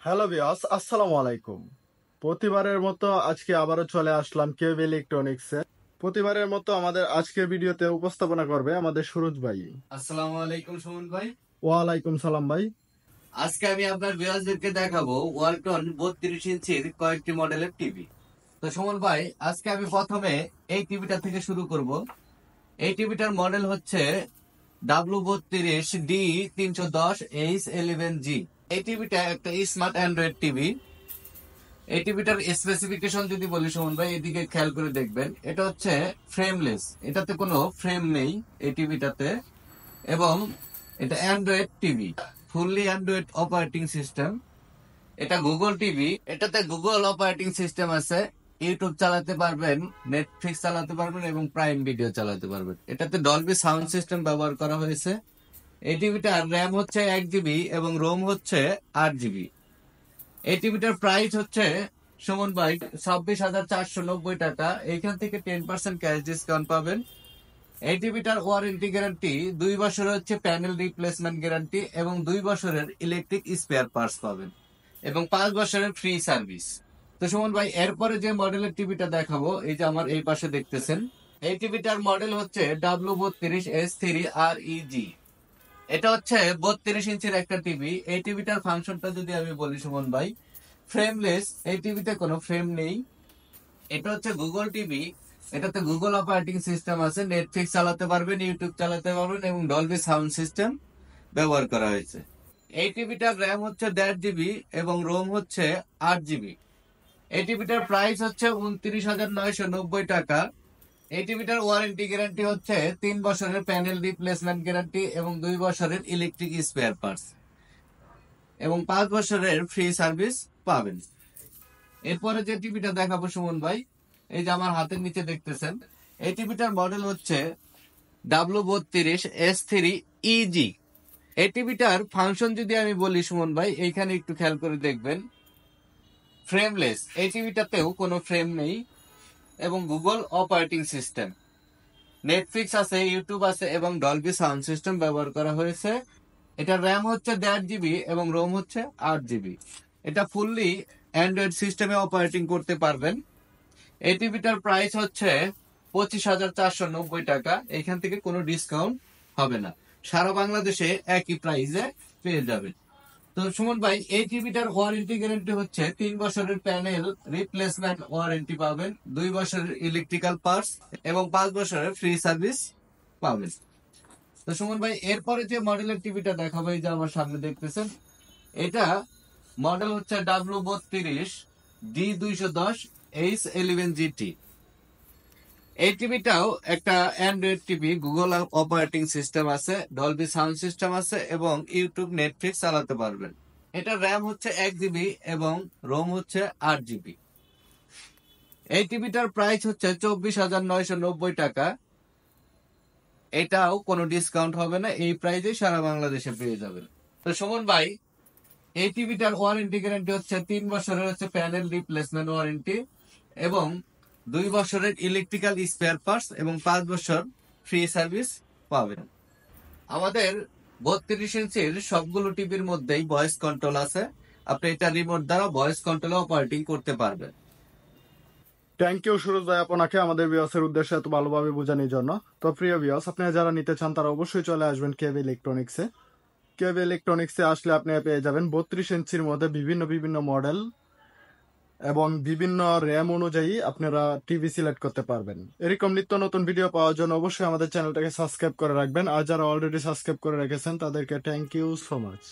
Hello viewers, আসসালামু আলাইকুম। প্রতিবারের মতো আজকে আবারও চলে আসলাম কেবি ইলেকট্রনিক্সে। প্রতিবারের মতো আমাদের আজকের ভিডিওতে উপস্থাপনা করবে আমাদের সুরজ ভাই। আসসালামু আলাইকুম সুমন ভাই। ওয়ালাইকুম সালাম ভাই। আজকে আমি আপনার ভিউয়ার্সদেরকে দেখাবো ওয়ালটন 32 ইঞ্চির কয়েকটি মডেলের টিভি। তো সুমন ভাই, আজকে আমি প্রথমে এই টিভিটা থেকে শুরু করব। এই টিভিটার মডেল হচ্ছে W32D310H11G। এই টিভিটা একটা স্মার্ট অ্যান্ড্রয়েড টিভি। এই টিভিটার স্পেসিফিকেশন যদি বলি সুমন ভাই, এদিকে খেয়াল করে দেখবেন, এটা হচ্ছে ফ্রেমলেস, এটাতে কোনো ফ্রেম নেই এই টিভিটাতে। এবং এটা Android TV, fully Android operating system. এটা গুগল টিভি, এটাতে গুগল অপারেটিং সিস্টেম আছে। ইউটিউব চালাতে পারবেন, নেটফ্লিক্স চালাতে পারবেন এবং প্রাইম ভিডিও চালাতে পারবেন। এটাতে ডলবি সাউন্ড সিস্টেম ব্যবহার করা হয়েছে। এই টিভিটার র্যাম হচ্ছে 1 GB এবং রোম হচ্ছে 8 GB। এই টিভিটার প্রাইস হচ্ছে সুমন ভাই 26,490 টাকা। এইখান থেকে 10% ক্যাশ ডিসকাউন্ট পাবেন। এই টিভিটার ওয়ারেন্টি গ্যারান্টি 2 বছরের হচ্ছে প্যানেল রিপ্লেসমেন্ট গ্যারান্টি এবং 2 বছরের ইলেকট্রিক স্পেয়ার পার্টস পাবেন এবং 5 বছরের ফ্রি সার্ভিস। তো সুমন ভাই, এরপরে যে মডেলের টিভিটা দেখাবো, এই যে আমার এই পাশে দেখতেছেন, এই টিভিটার মডেল হচ্ছে W32S3REG। এটা হচ্ছে 32 ইঞ্চির একটা টিভি। এই টিভিটার ফাংশনটা যদি আমি বলি সুমন ভাই, ফ্রেমলেস, এই টিভিতে কোনো ফ্রেম নেই। এটা হচ্ছে গুগল টিভি, এটাতে গুগল অপারেটিং সিস্টেম আছে, নেটফ্লিক্স চালাতে পারবেন, ইউটিউব চালাতে পারবেন এবং ডলবি সাউন্ড সিস্টেম ব্যবহার করা হয়েছে। এই টিভিটার র্যাম হচ্ছে 1.5 GB এবং রোম হচ্ছে 8 GB। এই টিভিটার প্রাইস হচ্ছে 29,990 টাকা। এই টিভিটার ওয়ারেন্টি গ্যারান্টি হচ্ছে 3 বছরের প্যানেল রিপ্লেসমেন্ট গ্যারান্টি এবং 2 বছরের ইলেকট্রিক স্পেয়ার পার্টস এবং 5 বছরের ফ্রি সার্ভিস পাবেন। এরপরে যে টিভিটা দেখাবো সুমন ভাই, এই যে আমার হাতের নিচে দেখতেছেন, এই টিভিটার মডেল হচ্ছে W32S3EG। এই টিভিটার ফাংশন যদি আমি বলি সুমন ভাই, এইখানে একটু খেয়াল করে দেখবেন, ফ্রেমলেস, এই টিভিটাতেও কোনো ফ্রেম নেই এবং গুগল অপারেটিং সিস্টেম, নেটফ্লিক্স আছে, ইউটিউব আছে এবং ডলবি সাউন্ড সিস্টেম ব্যবহার করা হয়েছে। এটা র্যাম হচ্ছে 1.5 GB এবং রোম হচ্ছে 8 GB। এটা ফুললি অ্যান্ড্রয়েড সিস্টেমে অপারেটিং করতে পারবেন। এই টিভিটার প্রাইস হচ্ছে 25,490 টাকা। এখান থেকে কোনো ডিসকাউন্ট হবে না, সারা বাংলাদেশে একই প্রাইসে পেয়ে যাবেন। তো সুমন ভাই, এই টিভিটার ওয়ারেন্টি গ্যারান্টি হচ্ছে 3 বছরের প্যানেল রিপ্লেসমেন্ট ওয়ারেন্টি পাবেন, 2 বছরের ইলেকট্রিক্যাল পার্টস এবং 5 বছরের ফ্রি সার্ভিস পাবেন। তো সুমন ভাই, এরপরে যে মডেলের টিভিটা দেখাবো, এই যে আমার সামনে দেখতেছেন, এটা মডেল হচ্ছে W32D210H11GT। এই টিভিটাও একটা Android TV, Google operating system আছে, ডলবি সাউন্ড সিস্টেম আছে এবং ইউটিউব নেটফ্লিক্স চালাতে পারবেন। এটা র্যাম হচ্ছে 1 GB এবং রোম হচ্ছে 8 GB। এই টিভিটার প্রাইস হচ্ছে 24,990 টাকা। এটাও কোনো ডিসকাউন্ট হবে না, এই প্রাইসে সারা বাংলাদেশে পেয়ে যাবেন। তো সুমন ভাই, এই টিভিটার ওয়ারেন্টি গ্যারান্টি হচ্ছে 3 বছরের হচ্ছে প্যানেল রিপ্লেসমেন্ট ওয়ারেন্টি এবং 2 বছরের ইলেকট্রিক্যাল স্পেয়ার পার্টস এবং 5 বছর ফ্রি সার্ভিস পাবেন। আমাদের 32 ইঞ্চির সবগুলো টিভির মধ্যেই ভয়েস কন্ট্রোল আছে, আপনি এটা রিমোট দ্বারা ভয়েস কন্ট্রোলে অপারেটিং করতে পারবেন। থ্যাংক ইউ সুরজ ভাই আপনাকে আমাদের ভিউয়ার্সের উদ্দেশ্যে এত ভালোভাবে বোঝানোর জন্য। তো প্রিয় ভিউয়ার্স, আপনারা যারা নিতে চান তারা অবশ্যই চলে আসবেন কেবি ইলেকট্রনিক্সে। কেবি ইলেকট্রনিক্সে আসলে আপনি পেয়ে যাবেন 32 ইঞ্চির মধ্যে বিভিন্ন বিভিন্ন মডেল এবং বিভিন্ন র্যাম অনুযায়ী আপনারা টিভি সিলেক্ট করতে পারবেন। এরকম নিত্য নতুন ভিডিও পাওয়ার জন্য অবশ্যই আমাদের চ্যানেলটাকে সাবস্ক্রাইব করে রাখবেন। আর যারা অলরেডি সাবস্ক্রাইব করে রেখেছেন তাদেরকে থ্যাংক ইউ সো মাচ।